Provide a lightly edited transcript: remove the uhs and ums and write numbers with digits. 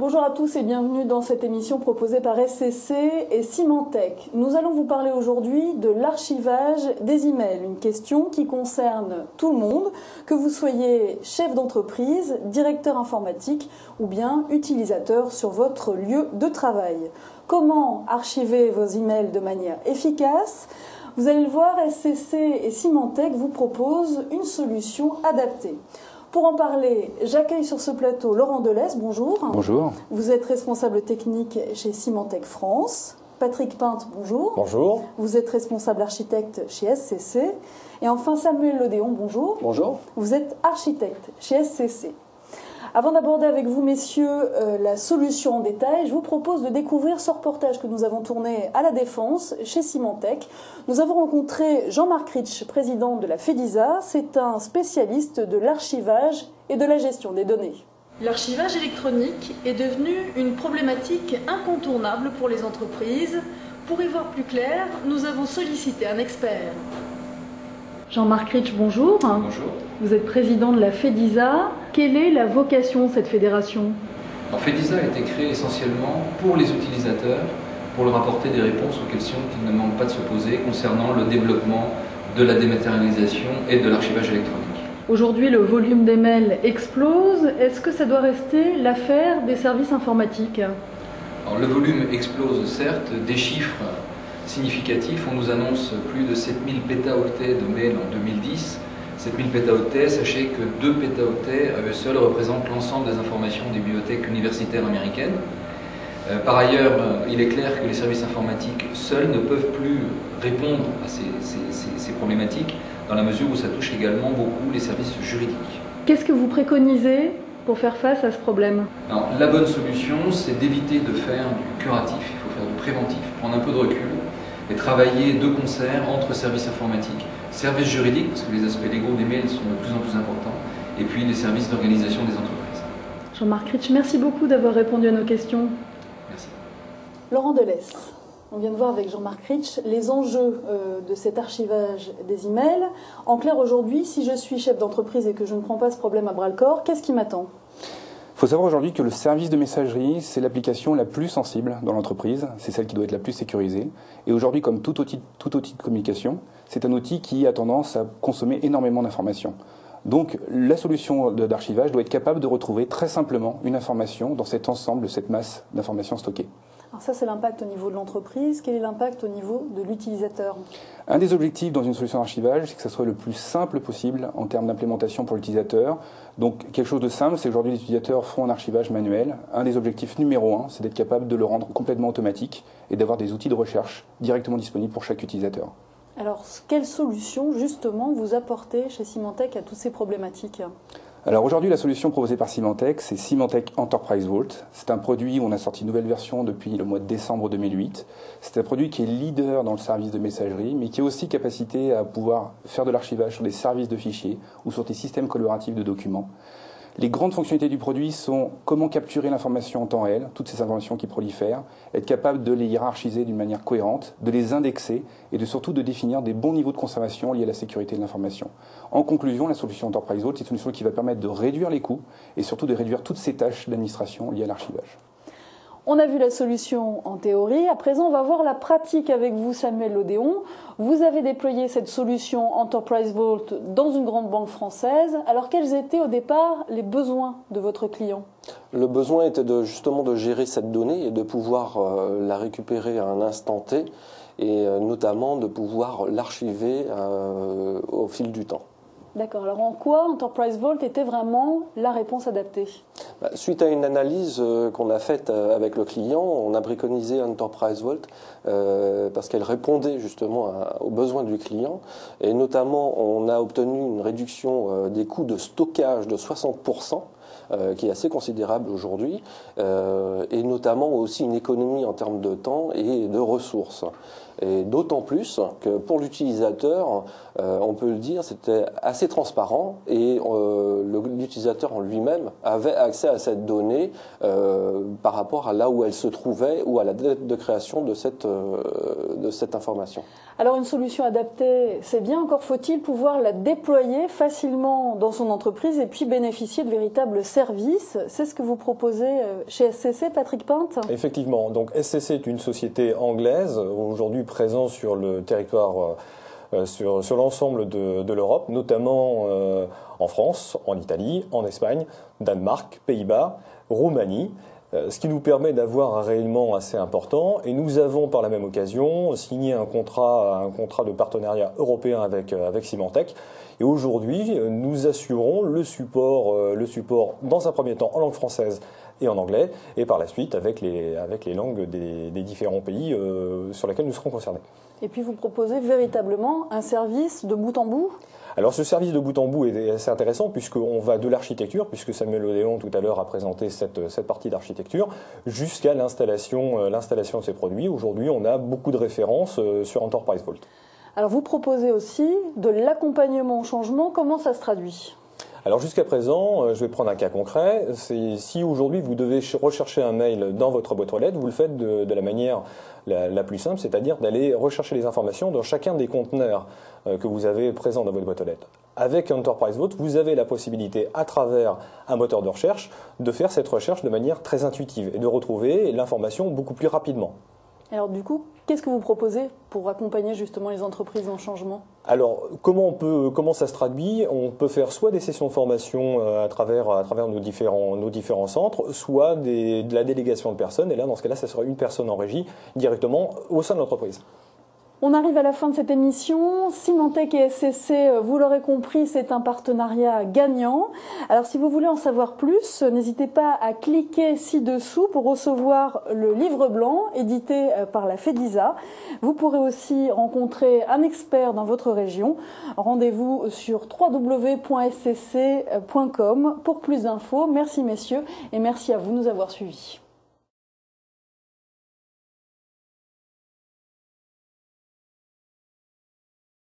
Bonjour à tous et bienvenue dans cette émission proposée par SCC et Symantec. Nous allons vous parler aujourd'hui de l'archivage des emails, une question qui concerne tout le monde, que vous soyez chef d'entreprise, directeur informatique ou bien utilisateur sur votre lieu de travail. Comment archiver vos emails de manière efficace ? Vous allez le voir, SCC et Symantec vous proposent une solution adaptée. Pour en parler, j'accueille sur ce plateau Laurent Delesse, bonjour. Bonjour. Vous êtes responsable technique chez Symantec France. Patrick Pinte, bonjour. Bonjour. Vous êtes responsable architecte chez SCC. Et enfin Samuel Lodéon, bonjour. Bonjour. Vous êtes architecte chez SCC. Avant d'aborder avec vous, messieurs, la solution en détail, je vous propose de découvrir ce reportage que nous avons tourné à La Défense, chez Symantec. Nous avons rencontré Jean-Marc Ritsch, président de la FEDISA. C'est un spécialiste de l'archivage et de la gestion des données. L'archivage électronique est devenu une problématique incontournable pour les entreprises. Pour y voir plus clair, nous avons sollicité un expert. Jean-Marc Ritsch, bonjour. Bonjour. Vous êtes président de la FEDISA. Quelle est la vocation de cette fédération ? Alors, FEDISA a été créée essentiellement pour les utilisateurs, pour leur apporter des réponses aux questions qu'ils ne manquent pas de se poser concernant le développement de la dématérialisation et de l'archivage électronique. Aujourd'hui, le volume des mails explose. Est-ce que ça doit rester l'affaire des services informatiques ? Alors, le volume explose certes, des chiffres significatifs. On nous annonce plus de 7000 pétaoctets de mails en 2010. 7000 pétaoctets, sachez que 2 pétaoctets à eux seuls représentent l'ensemble des informations des bibliothèques universitaires américaines. Par ailleurs, il est clair que les services informatiques seuls ne peuvent plus répondre à ces problématiques, dans la mesure où ça touche également beaucoup les services juridiques. Qu'est-ce que vous préconisez pour faire face à ce problème ? Alors, la bonne solution, c'est d'éviter de faire du curatif, il faut faire du préventif, prendre un peu de recul et travailler de concert entre services informatiques, services juridiques, parce que les aspects légaux des mails sont de plus en plus importants, et puis les services d'organisation des entreprises. Jean-Marc Ritsch, merci beaucoup d'avoir répondu à nos questions. Merci. Laurent Delesse, on vient de voir avec Jean-Marc Ritsch les enjeux de cet archivage des emails. En clair, aujourd'hui, si je suis chef d'entreprise et que je ne prends pas ce problème à bras-le-corps, qu'est-ce qui m'attend ? Il faut savoir aujourd'hui que le service de messagerie, c'est l'application la plus sensible dans l'entreprise, c'est celle qui doit être la plus sécurisée. Et aujourd'hui, comme tout outil de communication, c'est un outil qui a tendance à consommer énormément d'informations. Donc la solution d'archivage doit être capable de retrouver très simplement une information dans cet ensemble, cette masse d'informations stockées. Alors ça, c'est l'impact au niveau de l'entreprise. Quel est l'impact au niveau de l'utilisateur ? Un des objectifs dans une solution d'archivage, c'est que ça soit le plus simple possible en termes d'implémentation pour l'utilisateur. Donc quelque chose de simple, c'est qu'aujourd'hui les utilisateurs font un archivage manuel. Un des objectifs numéro 1, c'est d'être capable de le rendre complètement automatique et d'avoir des outils de recherche directement disponibles pour chaque utilisateur. Alors, quelle solution, justement, vous apportez chez Symantec à toutes ces problématiques ? Alors aujourd'hui, la solution proposée par Symantec, c'est Symantec Enterprise Vault. C'est un produit où on a sorti une nouvelle version depuis le mois de décembre 2008. C'est un produit qui est leader dans le service de messagerie, mais qui a aussi capacité à pouvoir faire de l'archivage sur des services de fichiers ou sur des systèmes collaboratifs de documents. Les grandes fonctionnalités du produit sont comment capturer l'information en temps réel, toutes ces informations qui prolifèrent, être capable de les hiérarchiser d'une manière cohérente, de les indexer et surtout de définir des bons niveaux de conservation liés à la sécurité de l'information. En conclusion, la solution Enterprise Vault, c'est une solution qui va permettre de réduire les coûts et surtout de réduire toutes ces tâches d'administration liées à l'archivage. On a vu la solution en théorie. À présent, on va voir la pratique avec vous, Samuel Lodéon. Vous avez déployé cette solution Enterprise Vault dans une grande banque française. Alors, quels étaient au départ les besoins de votre client ? Le besoin était justement de gérer cette donnée et de pouvoir la récupérer à un instant T et notamment de pouvoir l'archiver au fil du temps. D'accord. Alors en quoi Enterprise Vault était vraiment la réponse adaptée ? Suite à une analyse qu'on a faite avec le client, on a préconisé Enterprise Vault parce qu'elle répondait justement aux besoins du client. Et notamment, on a obtenu une réduction des coûts de stockage de 60%. Qui est assez considérable aujourd'hui, et notamment aussi une économie en termes de temps et de ressources. Et d'autant plus que pour l'utilisateur, on peut le dire, c'était assez transparent et l'utilisateur en lui-même avait accès à cette donnée par rapport à là où elle se trouvait ou à la date de création de cette information. Alors une solution adaptée, c'est bien, encore faut-il pouvoir la déployer facilement dans son entreprise et puis bénéficier de véritables services services. C'est ce que vous proposez chez SCC, Patrick Pinte? Effectivement. Donc SCC est une société anglaise, aujourd'hui présente sur le territoire, sur l'ensemble de l'Europe, notamment en France, en Italie, en Espagne, Danemark, Pays-Bas, Roumanie. Ce qui nous permet d'avoir un rayonnement assez important, et nous avons par la même occasion signé un contrat de partenariat européen avec Symantec. Et aujourd'hui, nous assurons le support dans un premier temps en langue française et en anglais, et par la suite avec les langues des différents pays sur lesquels nous serons concernés. Et puis vous proposez véritablement un service de bout en bout? Alors ce service de bout en bout est assez intéressant puisqu'on va de l'architecture, puisque Samuel Odéon tout à l'heure a présenté cette partie d'architecture, jusqu'à l'installation de ces produits. Aujourd'hui, on a beaucoup de références sur Enterprise Vault. Alors vous proposez aussi de l'accompagnement au changement. Comment ça se traduit ? Alors jusqu'à présent, je vais prendre un cas concret. Si aujourd'hui vous devez rechercher un mail dans votre boîte aux lettres, vous le faites de la manière la plus simple, c'est-à-dire d'aller rechercher les informations dans chacun des conteneurs que vous avez présents dans votre boîte aux lettres. Avec Enterprise Vault, vous avez la possibilité, à travers un moteur de recherche, de faire cette recherche de manière très intuitive et de retrouver l'information beaucoup plus rapidement. Alors du coup, qu'est-ce que vous proposez pour accompagner justement les entreprises en changement ? Alors, comment ça se traduit ? On peut faire soit des sessions de formation à travers nos différents centres, soit de la délégation de personnes. Et là, dans ce cas-là, ça sera une personne en régie directement au sein de l'entreprise. On arrive à la fin de cette émission. Symantec et SCC, vous l'aurez compris, c'est un partenariat gagnant. Alors si vous voulez en savoir plus, n'hésitez pas à cliquer ci-dessous pour recevoir le livre blanc édité par la FEDISA. Vous pourrez aussi rencontrer un expert dans votre région. Rendez-vous sur www.scc.com pour plus d'infos. Merci messieurs et merci à vous de nous avoir suivis.